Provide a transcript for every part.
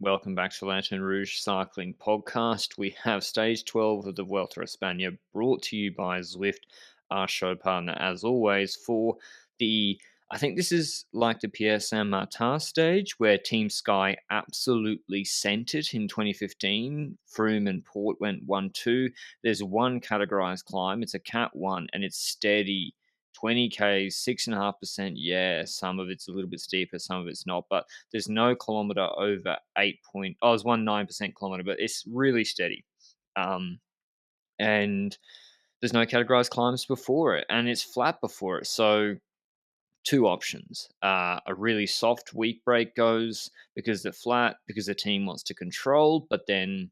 Welcome back to Lantern Rouge Cycling Podcast. We have stage 12 of the Vuelta a España brought to you by Zwift, our show partner, as always, for the. I think this is like the Pierre Saint Martin stage where Team Sky absolutely sent it in 2015. Froome and Port went 1-2. There's one categorized climb, it's a Cat 1, and it's steady 20K, 6.5%. Yeah, some of it's a little bit steeper, some of it's not, but there's no kilometer over 8 point. Oh, it's 19% kilometer, but it's really steady. And there's no categorized climbs before it, and it's flat before it. So, two options. A really soft weak break goes because they're flat, because the team wants to control, but then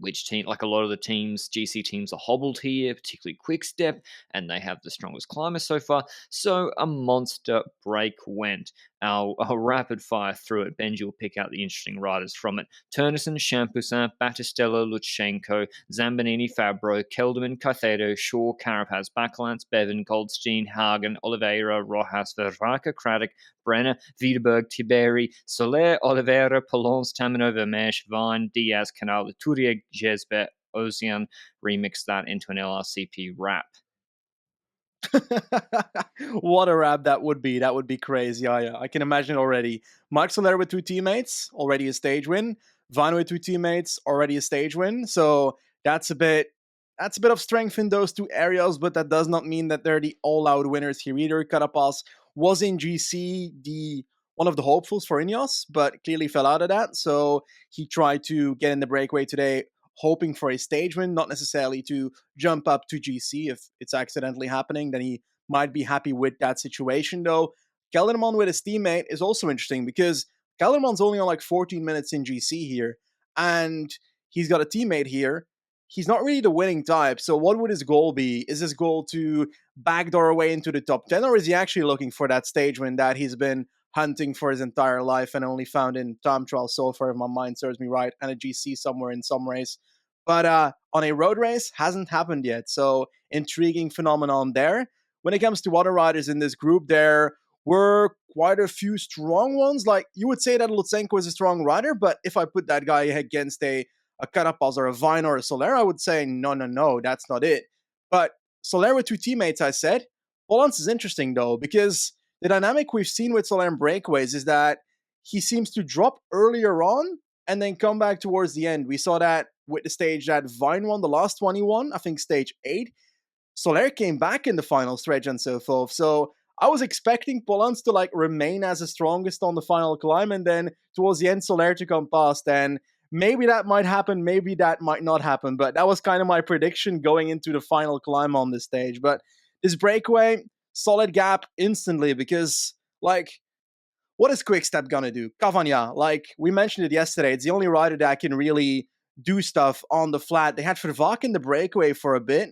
which team, like a lot of the teams, GC teams are hobbled here, particularly Quickstep, and they have the strongest climber so far. So a monster break went. Our rapid fire through it. Benji will pick out the interesting riders from it. Turnison, Champoussin, Battistella, Lutsenko, Zambanini, Fabro, Kelderman, Caicedo, Shaw, Carapaz, Bacalance, Bevan, Goldstein, Hagen, Oliveira, Rojas, Vervaeke, Craddock, Brenner, Wiedeberg, Tiberi, Soler, Oliveira, Polons, Tamino, Vermeersch, Vine, Diaz, Canal, Tourier, Jesbet, Ocean. Remix that into an LRCP rap. What a rap that would be. That would be crazy. I can imagine it already. Mark Soler with two teammates, already a stage win. Vine with two teammates, already a stage win. So that's a bit of strength in those two areas, but that does not mean that they're the all-out winners here either. Carapaz was in GC, the one of the hopefuls for Ineos, but clearly fell out of that. So he tried to get in the breakaway today, hoping for a stage win, not necessarily to jump up to GC. If it's accidentally happening, then he might be happy with that situation, though. Kelderman with his teammate is also interesting because Kelderman's only on like 14 minutes in GC here, and he's got a teammate here. He's not really the winning type, so what would his goal be? Is his goal to backdoor away into the top 10, or is he actually looking for that stage win that he's been hunting for his entire life and only found in time trial so far, if my mind serves me right, and a GC somewhere in some race? But on a road race, hasn't happened yet, so intriguing phenomenon there. When it comes to other riders in this group, there were quite a few strong ones. Like, you would say that Lutsenko is a strong rider, but if I put that guy against a Carapaz or a Vine or a Soler, I would say, no, that's not it. But Soler with two teammates, I said. Polans is interesting, though, because the dynamic we've seen with Soler in breakaways is that he seems to drop earlier on and then come back towards the end. We saw that with the stage that Vine won, the last one he won, I think stage 8. Soler came back in the final stretch and so forth. So I was expecting Polans to like remain as the strongest on the final climb, and then towards the end, Soler to come past. And maybe that might happen, maybe that might not happen. But that was kind of my prediction going into the final climb on this stage. But this breakaway, solid gap instantly because, like, what is Quickstep gonna do? Cavagna, like we mentioned it yesterday, it's the only rider that can really do stuff on the flat. They had Vervaak in the breakaway for a bit,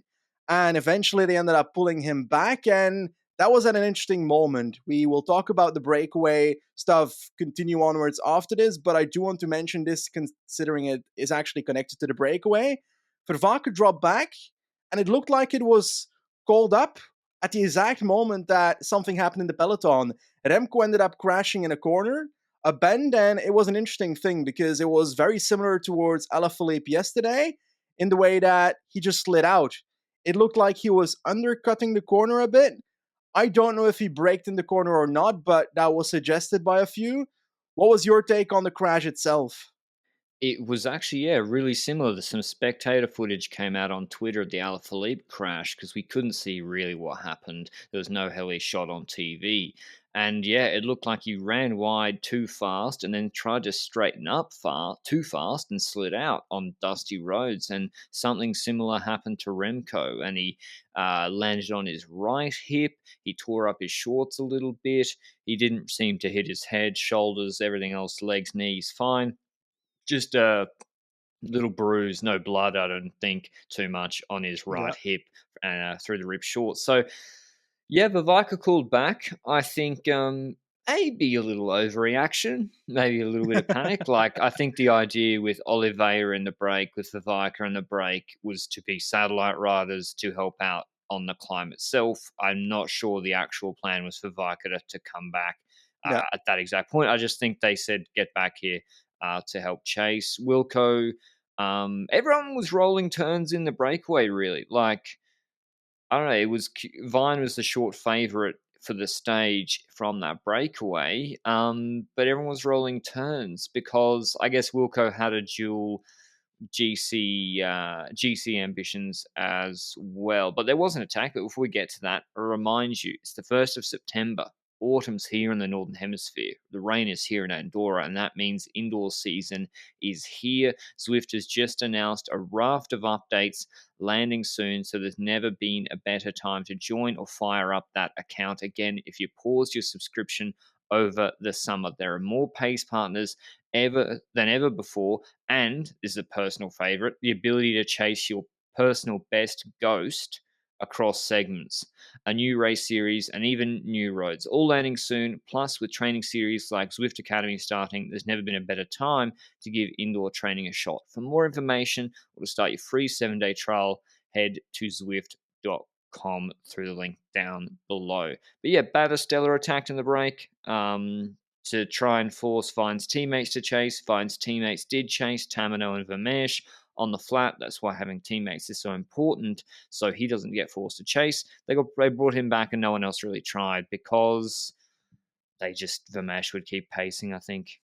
and eventually they ended up pulling him back, and that was at an interesting moment. We will talk about the breakaway stuff, continue onwards after this, but I do want to mention this considering it is actually connected to the breakaway. Vervaak dropped back, and it looked like it was called up at the exact moment that something happened in the peloton. Remco ended up crashing in a corner, a bend, and it was an interesting thing because it was very similar towards Alaphilippe yesterday in the way that he just slid out. It looked like he was undercutting the corner a bit. I don't know if he braked in the corner or not, but that was suggested by a few. What was your take on the crash itself? It was actually, yeah, really similar. Some spectator footage came out on Twitter of the Alaphilippe crash because we couldn't see really what happened. There was no heli shot on TV. And yeah, it looked like he ran wide too fast and then tried to straighten up too fast and slid out on dusty roads. And something similar happened to Remco. And he landed on his right hip. He tore up his shorts a little bit. He didn't seem to hit his head, shoulders, everything else, legs, knees, fine. Just a little bruise, no blood, I don't think, too much on his right Yeah. hip through the rib short. So, yeah, Viveka called back. I think maybe a little overreaction, maybe a little bit of panic. Like, I think the idea with Oliveira in the break, with Viveka in the break, was to be satellite riders to help out on the climb itself. I'm not sure the actual plan was for Viveka to come back Yeah. at that exact point. I just think they said, get back here. to help chase. Wilco, everyone was rolling turns in the breakaway, really. Like, I don't know, Vine was the short favorite for the stage from that breakaway, but everyone was rolling turns because I guess Wilco had a dual GC ambitions as well. But there was an attack. But before we get to that, I remind you, it's the 1st of September. Autumn's here in the Northern Hemisphere. The rain is here in Andorra, and that means indoor season is here. Zwift has just announced a raft of updates landing soon, so there's never been a better time to join or fire up that account again if you pause your subscription over the summer. There are more pace partners than ever before, and this is a personal favorite, the ability to chase your personal best ghost across segments, a new race series, and even new roads, all landing soon. Plus, with training series like Zwift Academy starting, there's never been a better time to give indoor training a shot. For more information or to start your free 7-day trial, head to Zwift.com through the link down below. But yeah, Batistella attacked in the break to try and force Vine's teammates to chase. Vine's teammates did chase Tamino and Vermeersch on the flat. That's why having teammates is so important, so he doesn't get forced to chase. They brought him back, and no one else really tried because Vermeersch would keep pacing, I think.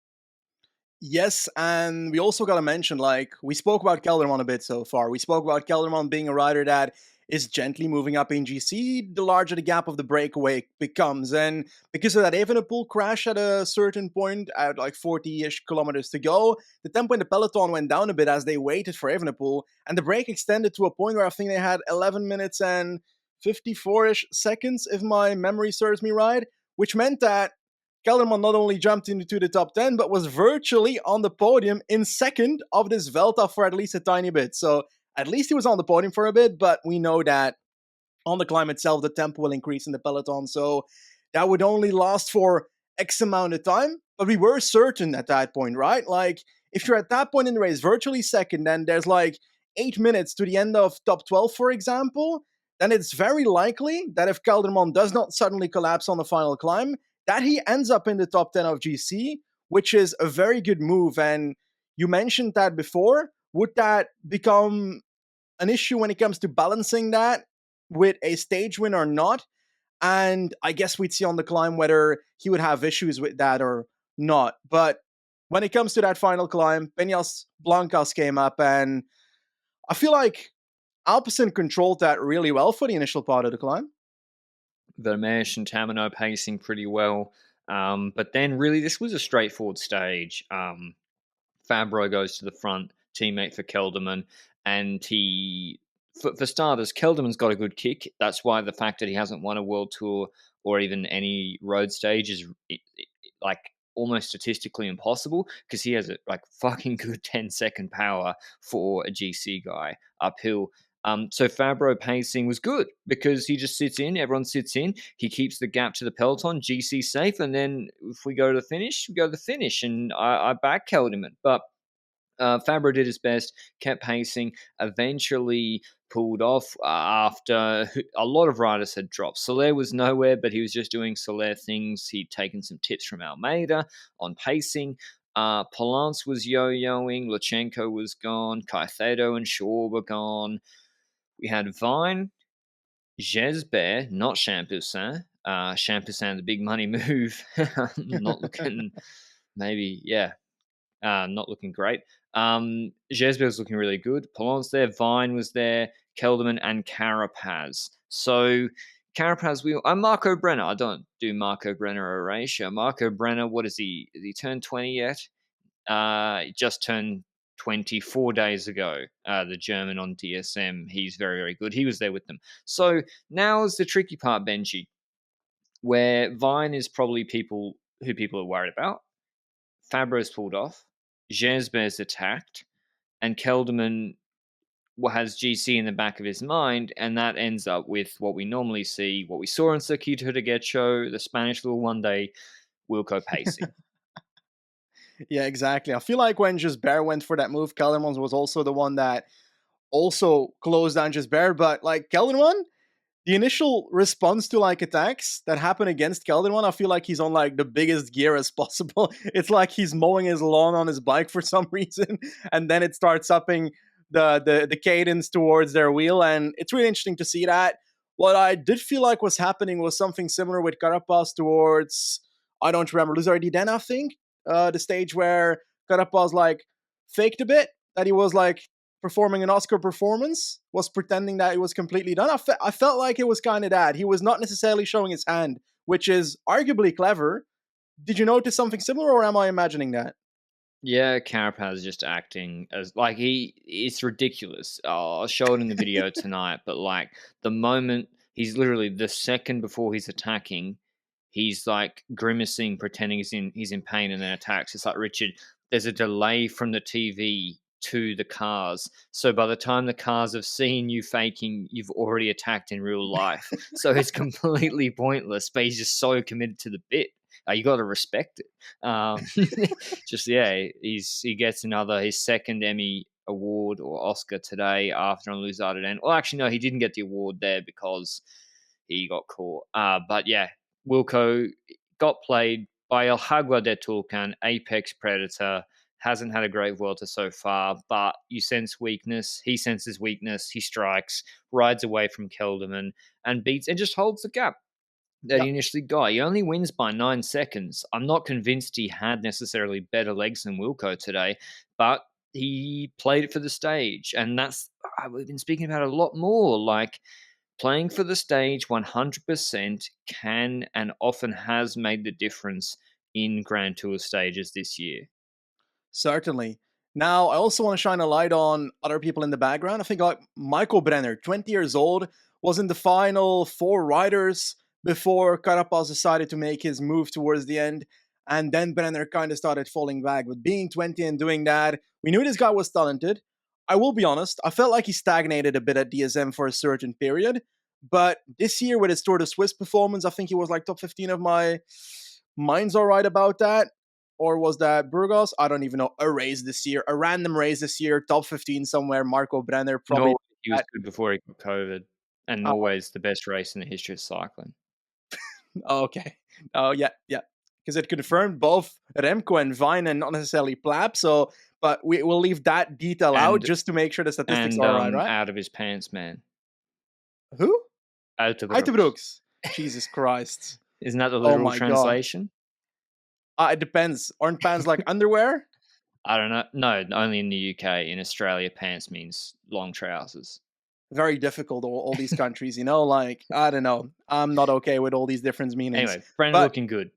Yes, and we also got to mention, like, we spoke about Kelderman a bit so far. We spoke about Kelderman being a rider that is gently moving up in GC, the larger the gap of the breakaway becomes. And because of that Evenepoel crash at a certain point, at like 40-ish kilometers to go, the tempo in the peloton went down a bit as they waited for Evenepoel, and the break extended to a point where I think they had 11 minutes and 54-ish seconds, if my memory serves me right, which meant that Kelderman not only jumped into the top 10, but was virtually on the podium in second of this Vuelta for at least a tiny bit. So at least he was on the podium for a bit, but we know that on the climb itself, the tempo will increase in the peloton. So that would only last for X amount of time. But we were certain at that point, right? Like, if you're at that point in the race, virtually second, then there's like 8 minutes to the end of top 12, for example, then it's very likely that if Kelderman does not suddenly collapse on the final climb, that he ends up in the top 10 of GC, which is a very good move. And you mentioned that before. Would that become an issue when it comes to balancing that with a stage win or not? And I guess we'd see on the climb whether he would have issues with that or not. But when it comes to that final climb, Peñas Blancas came up, and I feel like Alpecin controlled that really well for the initial part of the climb. Vermeersch and Tamino pacing pretty well. But then really this was a straightforward stage. Fabro goes to the front, teammate for Kelderman, and for starters, Kelderman's got a good kick. That's why the fact that he hasn't won a world tour or even any road stage is like almost statistically impossible, because he has a like fucking good 10-second power for a GC guy uphill. So Fabro pacing was good because he just sits in, everyone sits in, he keeps the gap to the peloton, GC safe, and then if we go to the finish, we go to the finish, and I back Kelderman. But Fabro did his best, kept pacing, eventually pulled off after a lot of riders had dropped. Soler was nowhere, but he was just doing Soler things. He'd taken some tips from Almeida on pacing. Polance was yo-yoing, Lutsenko was gone, Caicedo and Shaw were gone. We had Vine, Jesper, not Champoussin. Champoussin, the big money move, not looking, maybe, yeah, not looking great. Jesper was looking really good. Polance there, Vine was there, Kelderman and Carapaz. So Carapaz, Marco Brenner. I don't do Marco Brenner erasure. Marco Brenner, what is he? Has he turned 20 yet? He just turned 24 days ago, the German on DSM. He's very, very good. He was there with them. So now is the tricky part, Benji, where Vine is probably people are worried about. Fabro's pulled off. Jesper's attacked. And Kelderman has GC in the back of his mind, and that ends up with what we normally see, what we saw in Circuito de Getxo, the Spanish little one-day Wilco pacing. Yeah, exactly. I feel like when Gisbert went for that move, Kelderman was also the one that also closed down Gisbert. But like Kelderman, the initial response to like attacks that happen against Keldon one, I feel like he's on like the biggest gear as possible. It's like he's mowing his lawn on his bike for some reason, and then it starts upping the cadence towards their wheel, and it's really interesting to see that. What I did feel like was happening was something similar with Carapaz towards, I don't remember, Luzardi Den, I think, the stage where Carapaz like faked a bit, that he was like performing an Oscar performance, was pretending that it was completely done. I felt like it was kind of that. He was not necessarily showing his hand, which is arguably clever. Did you notice something similar, or am I imagining that? Yeah, Carapaz is just acting as like it's ridiculous. I'll show it in the video tonight, but like the moment he's literally the second before he's attacking, he's like grimacing, pretending he's in pain, and then attacks. It's like, Richard, there's a delay from the TV to the cars. So by the time the cars have seen you faking, you've already attacked in real life. So it's completely pointless, but he's just so committed to the bit. You got to respect it. Just yeah, he gets his second Emmy award or Oscar today after on Lose Art Well, actually, no, he didn't get the award there because he got caught. But yeah, Wilco got played by El Jaguar de Tulcan, Apex Predator. Hasn't had a great Vuelta so far, but you sense weakness. He senses weakness. He strikes, rides away from Kelderman, and beats and just holds the gap that Yeah. he initially got. He only wins by 9 seconds. I'm not convinced he had necessarily better legs than Wilco today, but he played it for the stage. And we've been speaking about it a lot more. Like, playing for the stage 100% can and often has made the difference in Grand Tour stages this year. Certainly. Now, I also want to shine a light on other people in the background. I think like Michael Brenner, 20 years old, was in the final 4 riders before Carapaz decided to make his move towards the end. And then Brenner kind of started falling back. But being 20 and doing that, we knew this guy was talented. I will be honest, I felt like he stagnated a bit at DSM for a certain period. But this year, with his Tour de Swiss performance, I think he was like top 15 of my mind's all right about that. Or was that Burgos? I don't even know. A race this year, a random race this year, top 15 somewhere. Marco Brenner probably. Norway, he was good before he got COVID, and Uh, Norway's the best race in the history of cycling. oh, okay. Oh, yeah, yeah. Because it confirmed both Remco and Vine and not necessarily Plap. So, but we will leave that detail out And just to make sure the statistics and are right? out of his pants, man. Who? Out of Uitebrooks. Jesus Christ. Isn't that the Oh literal my God. translation? It depends. Aren't pants like underwear? I don't know. No, only in the UK. In Australia, pants means long trousers. Very difficult, all these countries, like, I don't know. I'm not okay with all these different meanings. Anyway, Brennan looking good.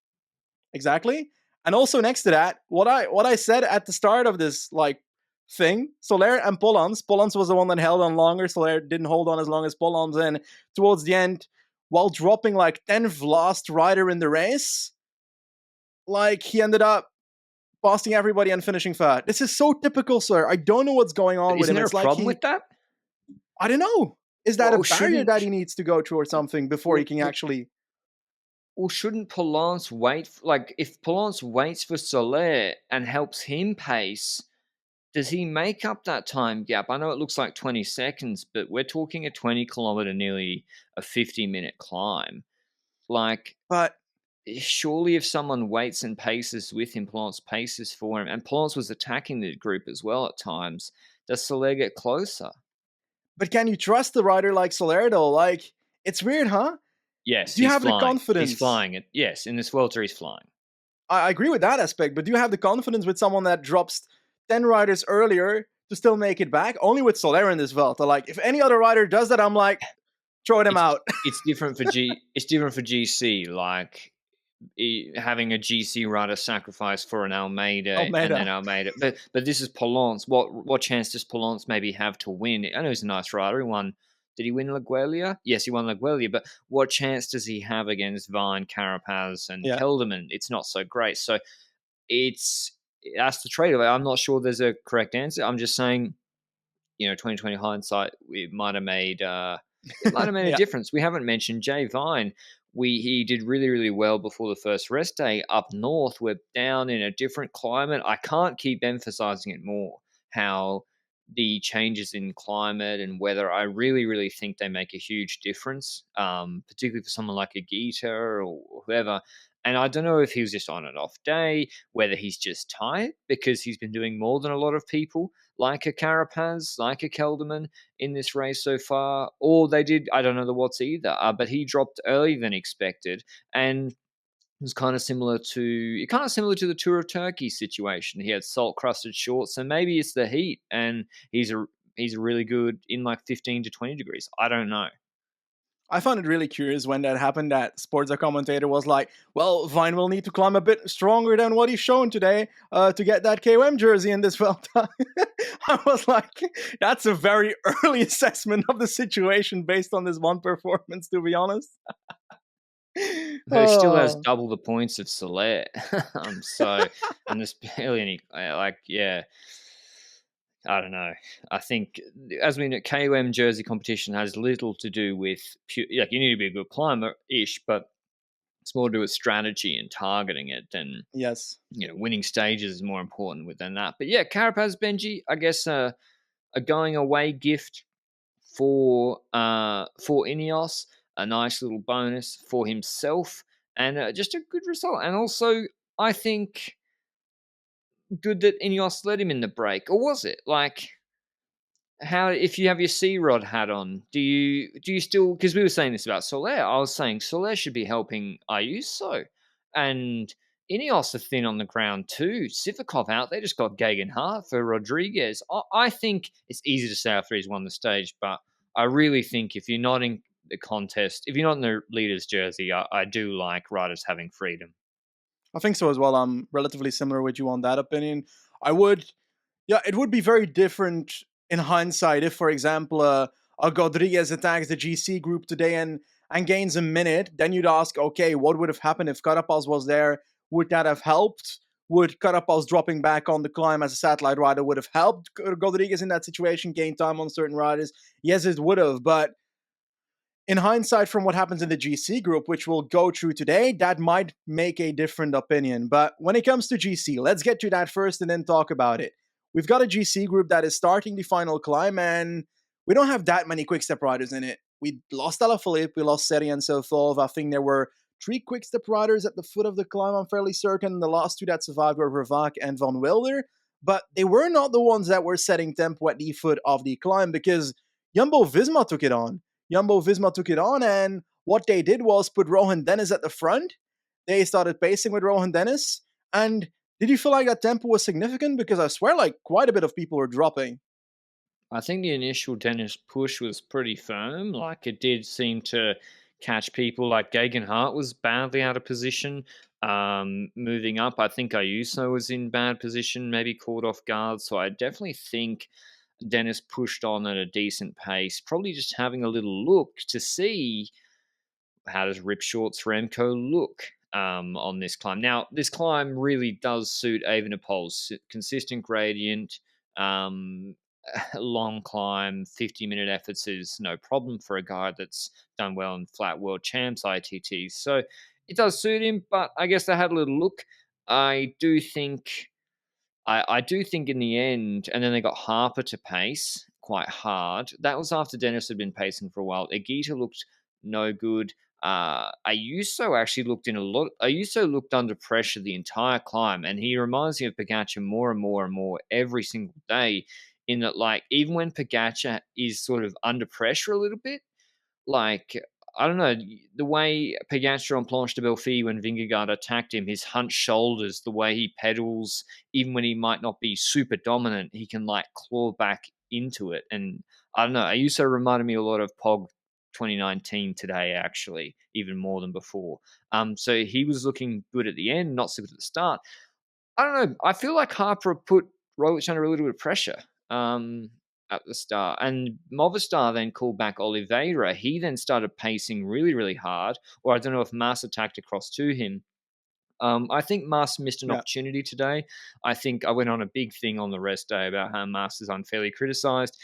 Exactly. And also next to that, what I said at the start of this like thing, Soler and Polans. Polans was the one that held on longer. Soler didn't hold on as long as Polans. And towards the end, while dropping like 10th last rider in the race, like he ended up passing everybody and finishing third. This is so typical, sir. I don't know what's going on with him. Isn't there a problem with that? I don't know. Is that Well, a barrier that he needs to go through or something before he can actually? Well, shouldn't Polance wait? Like, if Polance waits for Soler and helps him pace, does he make up that time gap? I know it looks like 20 seconds, but we're talking a 20-kilometer, nearly a 50-minute climb. Like, But surely if someone waits and paces with him, Polance paces for him, and Polance was attacking the group as well at times, does Soler get closer? But can you trust the rider like Soler though? Like, it's weird, huh? Yes, Do you he's have flying. the confidence? He's flying it. Yes, in this Vuelta, he's flying. I agree with that aspect, but do you have the confidence with someone that drops 10 riders earlier to still make it back? Only with Soler in this Vuelta. Like, if any other rider does that, I'm like, throw them out. It's different for It's different for GC. Like, having a GC rider sacrifice for an Almeida. And then Almeida. But this is Polance. What chance does Polance maybe have to win? I know he's a nice rider. He won. Did he win La Guelia? Yes, he won La Guelia. But what chance does he have against Vine, Carapaz, and Kelderman? It's not so great. So that's the trade-off. I'm not sure there's a correct answer. I'm just saying, 2020 hindsight, it might have made a difference. We haven't mentioned Jay Vine. He did really, really well before the first rest day up north. We're down in a different climate. I can't keep emphasizing it more, how the changes in climate and weather, I really, really think they make a huge difference, particularly for someone like a Gita or whoever. And I don't know if he was just on an off day, whether he's just tired because he's been doing more than a lot of people, like a Carapaz, like a Kelderman in this race so far, or they did, I don't know the what's either, but he dropped earlier than expected. And was kind of similar to the Tour of Turkey situation. He had salt crusted shorts, so maybe it's the heat, and he's a really good in like 15 to 20 degrees. I don't know. I found it really curious when that happened that Sporza commentator was like, well, Vine will need to climb a bit stronger than what he's shown today to get that KOM jersey in this Vuelta. I was like, that's a very early assessment of the situation based on this one performance, to be honest. He still has Oh, double the points of Soler. So, and there's barely any, yeah. I don't know. I think, as we know, KOM jersey competition has little to do with like you need to be a good climber ish, but it's more to do with strategy and targeting it than yes. winning stages is more important than that. But yeah, Carapaz Benji, I guess a going away gift for Ineos, a nice little bonus for himself, and just a good result. And also, I think good that Ineos let him in the break, or was it like? How if you have your C Rod hat on, do you still, because we were saying this about Soler, I was saying Soler should be helping Ayuso, and Ineos are thin on the ground too. Sivakov out, they just got Geoghegan Hart for Rodriguez. I think it's easy to say after he's won the stage, but I really think if you're not in the contest, if you're not in the leader's jersey, I do like riders having freedom. I think so as well. I'm relatively similar with you on that opinion. I would, yeah, it would be very different in hindsight if, for example, a Rodriguez attacks the GC group today and gains a minute. Then you'd ask, okay, what would have happened if Carapaz was there? Would that have helped? Would Carapaz dropping back on the climb as a satellite rider would have helped Rodriguez in that situation gain time on certain riders? Yes, it would have, but in hindsight, from what happens in the GC group, which we'll go through today, that might make a different opinion. But when it comes to GC, let's get to that first and then talk about it. We've got a GC group that is starting the final climb, and we don't have that many quick step riders in it. We lost Alaphilippe, we lost Seri and Sofov. I think there were 3 quick step riders at the foot of the climb, I'm fairly certain. The last 2 that survived were Vervac and Van Wilder, but they were not the ones that were setting tempo at the foot of the climb because Jumbo Visma took it on. Jumbo Visma took it on, and what they did was put Rohan Dennis at the front. They started pacing with Rohan Dennis. And did you feel like that tempo was significant? Because I swear, like, quite a bit of people were dropping. I think the initial Dennis push was pretty firm. Like it did seem to catch people. Like Geoghegan Hart was badly out of position. Moving up, I think Ayuso was in bad position, maybe caught off guard. So I definitely think Dennis pushed on at a decent pace, probably just having a little look to see how does Rip Shorts Remco look on this climb. Now, this climb really does suit Evenepoel's consistent gradient, um, long climb, 50-minute efforts is no problem for a guy that's done well in flat world champs, ITTs. So it does suit him, but I guess they had a little look. I do think I do think in the end, and then they got Harper to pace quite hard. That was after Dennis had been pacing for a while. Egita looked no good. Ayuso actually looked in a lot. Ayuso looked under pressure the entire climb, and he reminds me of Pogacar more and more and more every single day. In that, like, even when Pogacar is sort of under pressure a little bit, like I don't know the way Pogacar on Planche de Belfi when Vingegaard attacked him, his hunched shoulders, the way he pedals, even when he might not be super dominant, he can like claw back into it. And I don't know, Ayuso reminded me a lot of Pog 2019 today, actually, even more than before. So he was looking good at the end, not so good at the start. I don't know. I feel like Harper put Roglic under a little bit of pressure at the start. And Movistar then called back Oliveira. He then started pacing really, really hard. Or I don't know if Mas attacked across to him. I think Mas missed an Yeah. opportunity today. I think I went on a big thing on the rest day about how Mas is unfairly criticised.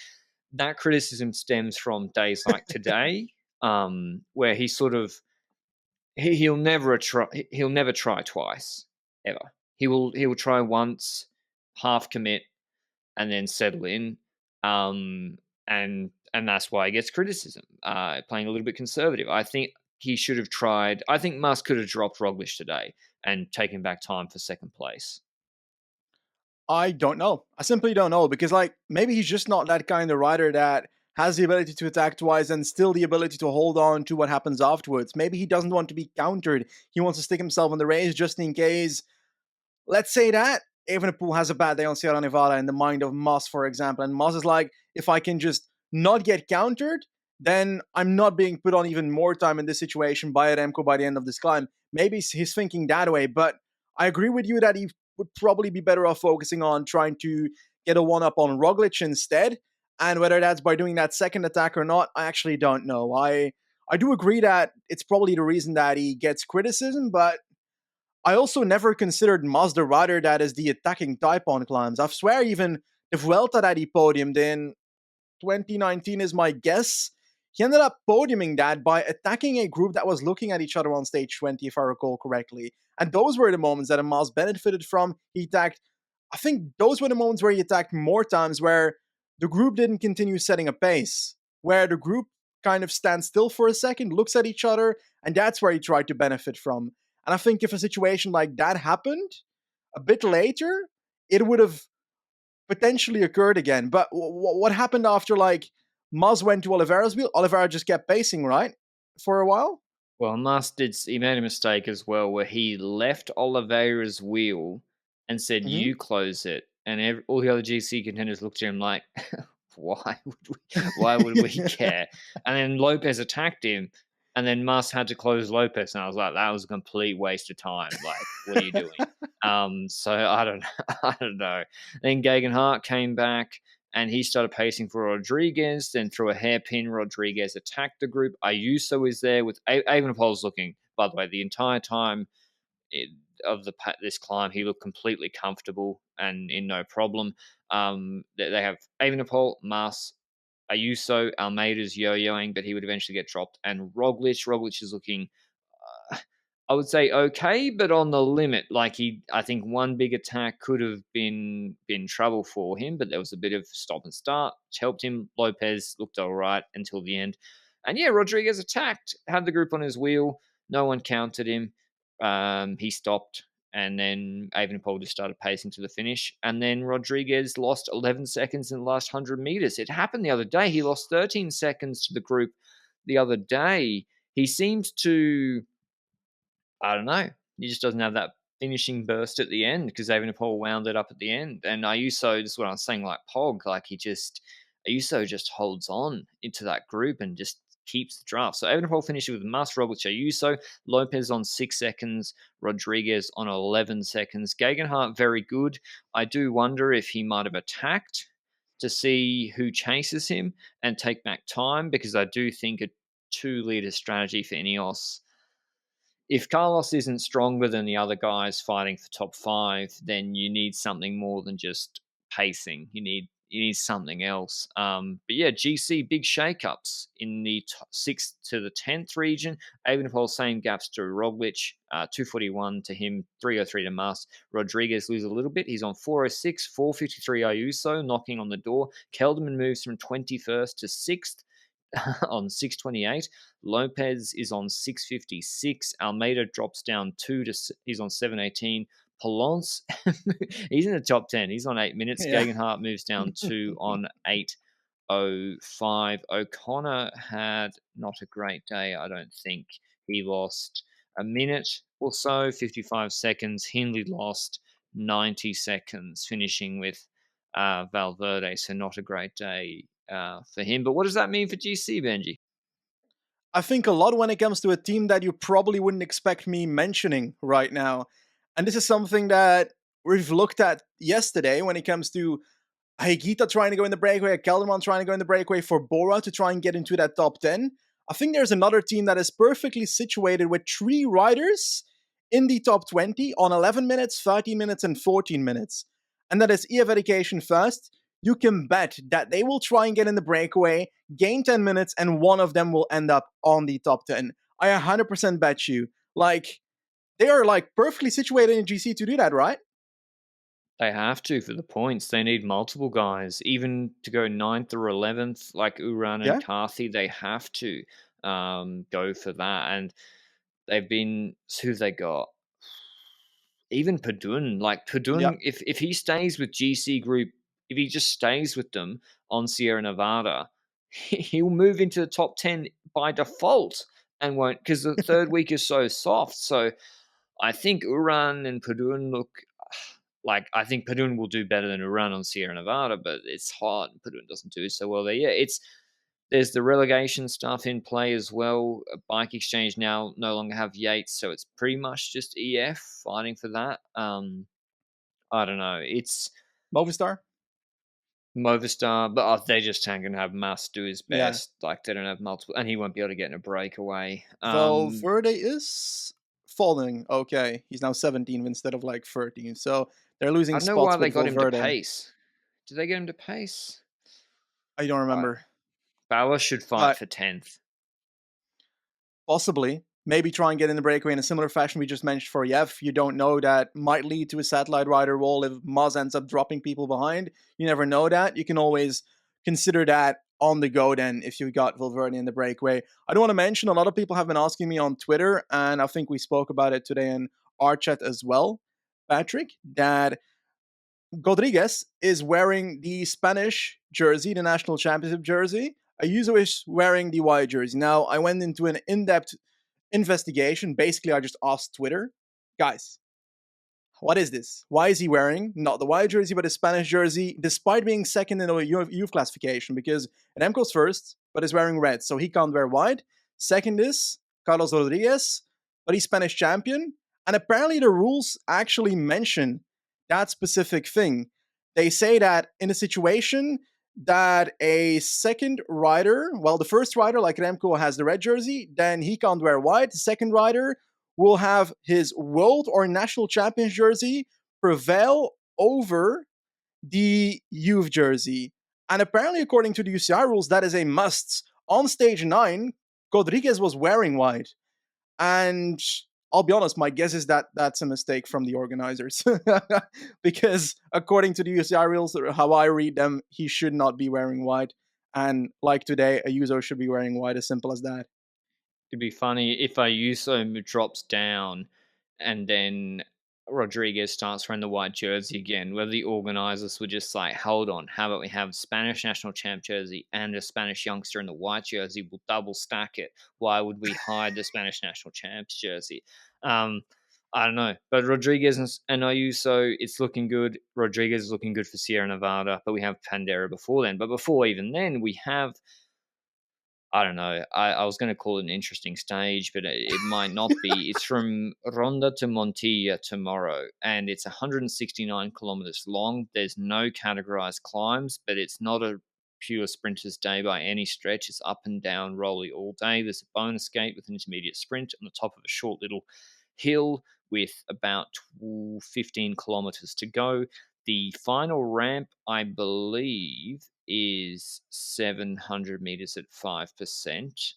That criticism stems from days like today, where he sort of he'll never try twice ever. He will try once, half commit, and then settle in. um, and that's why he gets criticism, playing a little bit conservative. I think he should have tried. I think Musk could have dropped Roglic today and taken back time for second place. I don't know. I simply don't know because, like, maybe he's just not that kind of rider that has the ability to attack twice and still the ability to hold on to what happens afterwards. Maybe he doesn't want to be countered. He wants to stick himself in the race just in case. Let's say that Evenepoel has a bad day on Sierra Nevada in the mind of Moss, for example, and Moss is like, if I can just not get countered, then I'm not being put on even more time in this situation by Remco by the end of this climb. Maybe he's thinking that way, but I agree with you that he would probably be better off focusing on trying to get a one up on Roglic instead. And whether that's by doing that second attack or not, I actually don't know. I do agree that it's probably the reason that he gets criticism, but I also never considered Mazda rider that as the attacking type on climbs. I swear even the Vuelta that he podiumed in 2019 is my guess. He ended up podiuming that by attacking a group that was looking at each other on stage 20, if I recall correctly. And those were the moments that Maz benefited from. He attacked, I think those were the moments where he attacked more times where the group didn't continue setting a pace, where the group kind of stands still for a second, looks at each other, and that's where he tried to benefit from. And I think if a situation like that happened a bit later, it would have potentially occurred again. But what happened after, like, Maz went to Oliveira's wheel? Oliveira just kept pacing, right? For a while? Well, Musk he made a mistake as well where he left Oliveira's wheel and said, Mm-hmm. "You close it," and all the other GC contenders looked at him like, "Why would we care?" And then Lopez attacked him, and then Musk had to close Lopez, and I was like, "That was a complete waste of time. Like, what are you doing?" So I don't, I don't know. Then Geoghegan Hart came back and he started pacing for Rodriguez. Then through a hairpin, Rodriguez attacked the group. Ayuso is there with Evenepoel's looking, by the way, the entire time of this climb, he looked completely comfortable and in no problem. They have Evenepoel, Mas, Ayuso, Almeida's yo-yoing, but he would eventually get dropped. And Roglic, is looking, I would say okay, but on the limit. Like I think one big attack could have been trouble for him, but there was a bit of stop and start, which helped him. Lopez looked all right until the end, and yeah, Rodriguez attacked, had the group on his wheel. No one counted him. He stopped, and then Evenepoel just started pacing to the finish, and then Rodriguez lost 11 seconds in the last 100 meters. It happened the other day. He lost 13 seconds to the group the other day. He seems to, I don't know. He just doesn't have that finishing burst at the end because Evenepoel wound it up at the end. And Ayuso, this is what I was saying, like Pog, like Ayuso just holds on into that group and just keeps the draft. So Evenepoel finishes with Mas, Roglic, Ayuso, Lopez on 6 seconds, Rodriguez on 11 seconds. Geoghegan Hart, very good. I do wonder if he might have attacked to see who chases him and take back time because I do think a 2-liter strategy for Ineos, if Carlos isn't stronger than the other guys fighting for top 5, then you need something more than just pacing. You need something else. But yeah, GC big shakeups in the 6th to the 10th region. Evenepoel same gaps to Roglic, 241 to him, 303 to Mas. Rodriguez loses a little bit. He's on 406, 453 Ayuso knocking on the door. Kelderman moves from 21st to 6th. On 628. Lopez is on 656. Almeida drops down 2 to he's on 718. Polonce, he's in the top 10. He's on 8 minutes. Yeah. Geoghegan Hart moves down 2 on 8:05. O'Connor had not a great day, I don't think. He lost a minute or so, 55 seconds. Hindley lost 90 seconds, finishing with Valverde. So not a great day for him. But what does that mean for GC, Benji? I think a lot when it comes to a team that you probably wouldn't expect me mentioning right now. And this is something that we've looked at yesterday when it comes to Higuita trying to go in the breakaway, Kelderman trying to go in the breakaway for Bora to try and get into that top 10. I think there's another team that is perfectly situated with 3 riders in the top 20 on 11 minutes, 13 minutes, and 14 minutes. And that is EF Education first. You can bet that they will try and get in the breakaway, gain 10 minutes, and one of them will end up on the top 10. I 100% bet you. Like, they are like perfectly situated in GC to do that, right? They have to for the points. They need multiple guys, even to go ninth or 11th, like Uran and Yeah, Carthy. They have to go for that. And they've been, who they got? Even Padun, like yeah. Padun, if he stays with GC Group, if he just stays with them on Sierra Nevada, he'll move into the top 10 by default and won't, because the third week is so soft. So I think Uran and Padun look like, I think Padun will do better than Uran on Sierra Nevada, but it's hard. Padun doesn't do so well there. Yeah, there's the relegation stuff in play as well. Bike Exchange now no longer have Yates, so it's pretty much just EF fighting for that. I don't know. It's Movistar. Movistar, but they just ain't gonna have Mas do his Yeah. best. Like they don't have multiple, and he won't be able to get in a breakaway. Valverde is falling. Okay, he's now 17th instead of like 13th. So they're I losing don't know why spots they with got him to Valverde. pace. Did they get him to pace? I don't Uh, remember, Bauer should fight but for 10th. possibly maybe try and get in the breakaway in a similar fashion we just mentioned for Yev. You don't know, that might lead to a satellite rider role if Maz ends up dropping people behind. You never know that. You can always consider that on the go then if you got Valverde in the breakaway. I do want to mention a lot of people have been asking me on Twitter, and I think we spoke about it today in our chat as well, Patrick, that Rodriguez is wearing the Spanish jersey, the national championship jersey. Ayuso is wearing the white jersey. Now, I went into an in-depth investigation. Basically, I just asked Twitter, guys, what is this? Why is he wearing not the white jersey but a Spanish jersey, despite being second in the youth classification? Because Remco's first, but is wearing red, so he can't wear white. Second is Carlos Rodriguez, but he's Spanish champion. And apparently, the rules actually mention that specific thing. They say that in a situation that a second rider, well, the first rider, like Remco, has the red jersey, then he can't wear white. The second rider will have his world or national champions jersey prevail over the youth jersey. And apparently, according to the UCI rules, that is a must. On stage 9, Rodriguez was wearing white. And I'll be honest, my guess is that that's a mistake from the organizers. Because according to the UCI rules, how I read them, he should not be wearing white. And like today, Ayuso should be wearing white, as simple as that. It'd be funny if Ayuso drops down and then Rodriguez starts wearing the white jersey again, whether the organizers were just like, hold on, how about we have Spanish national champ jersey and a Spanish youngster in the white jersey? We'll double stack it. Why would we hide the Spanish national champs jersey? Um, I don't know. But Rodriguez and Ayuso, it's looking good. Rodriguez is looking good for Sierra Nevada, but we have Pandera before then. But before even then, we have, I don't know. I was going to call it an interesting stage, but it might not be. It's from Ronda to Montilla tomorrow, and it's 169 kilometers long. There's no categorized climbs, but it's not a pure sprinter's day by any stretch. It's up and down, rolly all day. There's a bonus gate with an intermediate sprint on the top of a short little hill with about 15 kilometers to go. The final ramp, I believe, is 700 meters at 5%,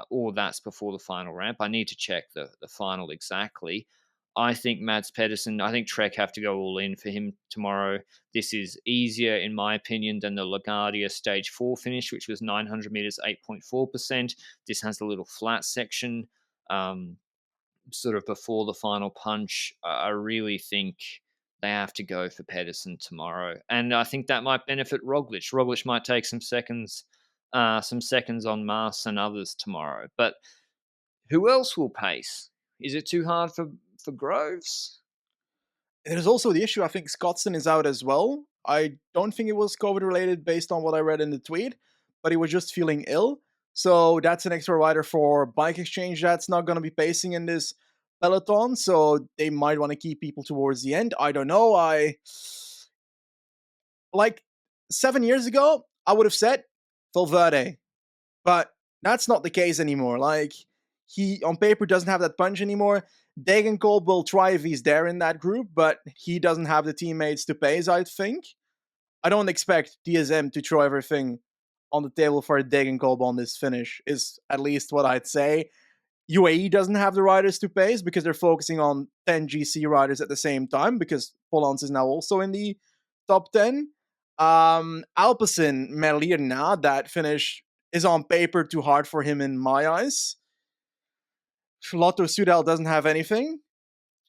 or that's before the final ramp. I need to check the final exactly. I think Mads Pedersen, I think Trek have to go all in for him tomorrow. This is easier, in my opinion, than the LaGuardia Stage 4 finish, which was 900 meters, 8.4%. This has a little flat section. Sort of before the final punch, I really think they have to go for Pedersen tomorrow, and I think that might benefit Roglic. Roglic might take some seconds on Mars and others tomorrow. But who else will pace? Is it too hard for Groves? There's also the issue, I think Scottson is out as well. I don't think it was COVID related based on what I read in the tweet, but he was just feeling ill. So that's an extra rider for Bike Exchange that's not going to be pacing in this peloton. So they might want to keep people towards the end. I don't know. Like 7 years ago, I would have said Valverde, but that's not the case anymore. Like, he on paper doesn't have that punch anymore. Degenkolb will try if he's there in that group, but he doesn't have the teammates to pace, I think. I don't expect DSM to throw everything on the table for Degenkolb on this finish, is at least what I'd say. UAE doesn't have the riders to pace because they're focusing on 10 GC riders at the same time because Polans is now also in the top 10. Alpecin, Merlina, that finish is on paper too hard for him in my eyes. Lotto Sudal doesn't have anything.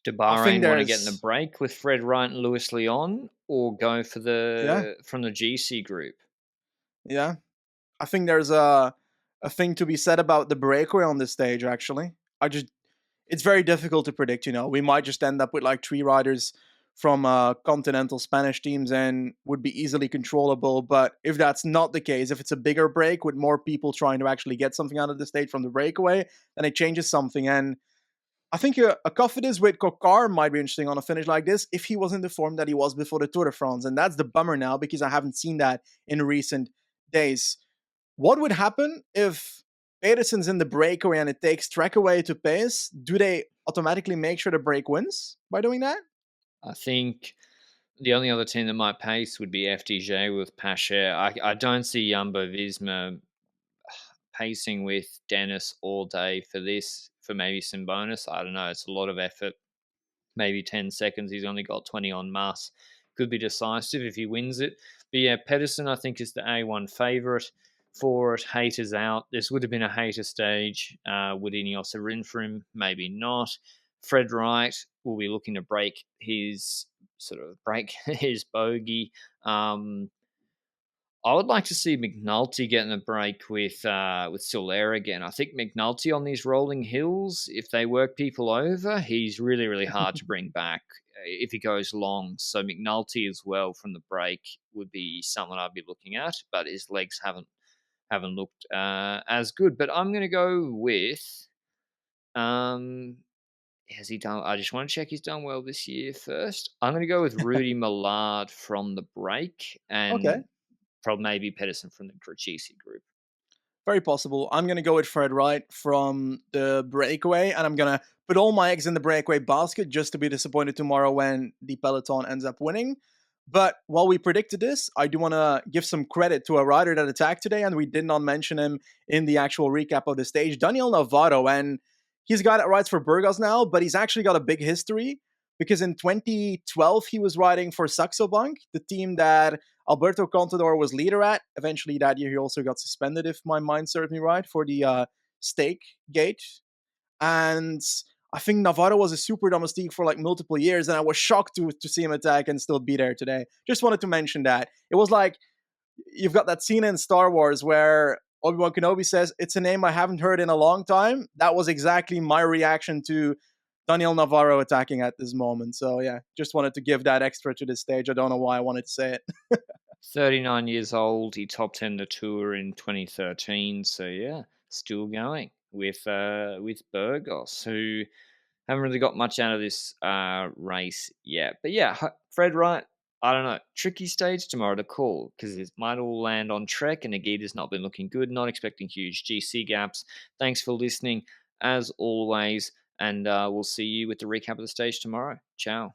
Do I think Bahrain want to get in the there's, break with Fred Wright and Louis Leon, or go for yeah, from the GC group? yeah. I think there's a thing to be said about the breakaway on this stage, actually. It's very difficult to predict, you know. We might just end up with like 3 riders from continental Spanish teams and would be easily controllable. But if that's not the case, if it's a bigger break with more people trying to actually get something out of the stage from the breakaway, then it changes something. And I think a Cofidis with Kokar might be interesting on a finish like this if he was in the form that he was before the Tour de France. And that's the bummer now because I haven't seen that in recent days. What would happen if Pedersen's in the breakaway and it takes Trek away to pace? Do they automatically make sure the break wins by doing that? I think the only other team that might pace would be FDJ with Pacher. I don't see Jumbo Visma pacing with Dennis all day for this, for maybe some bonus. I don't know. It's a lot of effort. Maybe 10 seconds. He's only got 20 on Mass. Could be decisive if he wins it. But yeah, Pedersen, I think, is the A1 favourite for it. Haters out. This would have been a hater stage. Would Ineos have ridden for him? Maybe not. Fred Wright will be looking to break his his bogey. I would like to see McNulty getting a break with Soler again. I think McNulty on these rolling hills, if they work people over, he's really, really hard to bring back if he goes long. So McNulty as well from the break would be someone I'd be looking at, but his legs haven't looked as good. But I'm going to go with has he done? I just want to check he's done well this year first. I'm going to go with Rudy Millard from the break Okay, and probably maybe Pedersen from the GC group. very possible. I'm going to go with Fred Wright from the breakaway, and I'm going to put all my eggs in the breakaway basket just to be disappointed tomorrow when the peloton ends up winning. But while we predicted this, I do want to give some credit to a rider that attacked today, and we did not mention him in the actual recap of the stage, Daniel Navarro. And he's a guy that rides for Burgos now, but he's actually got a big history because in 2012 he was riding for Saxo Bank, the team that Alberto Contador was leader at. Eventually that year he also got suspended, if my mind serves me right, for the stake gate. And I think Navarro was a super domestique for like multiple years, and I was shocked to see him attack and still be there today. Just wanted to mention that. It was like you've got that scene in Star Wars where Obi-Wan Kenobi says, "It's a name I haven't heard in a long time." That was exactly my reaction to Daniel Navarro attacking at this moment. So yeah, just wanted to give that extra to this stage. I don't know why I wanted to say it. 39 years old. He top 10 the tour in 2013. So yeah, still going with Burgos, who haven't really got much out of this race yet. But yeah, Fred Wright, I don't know. Tricky stage tomorrow to call because it might all land on Trek, and Agita's not been looking good. Not expecting huge GC gaps. Thanks for listening, as always, and we'll see you with the recap of the stage tomorrow. Ciao.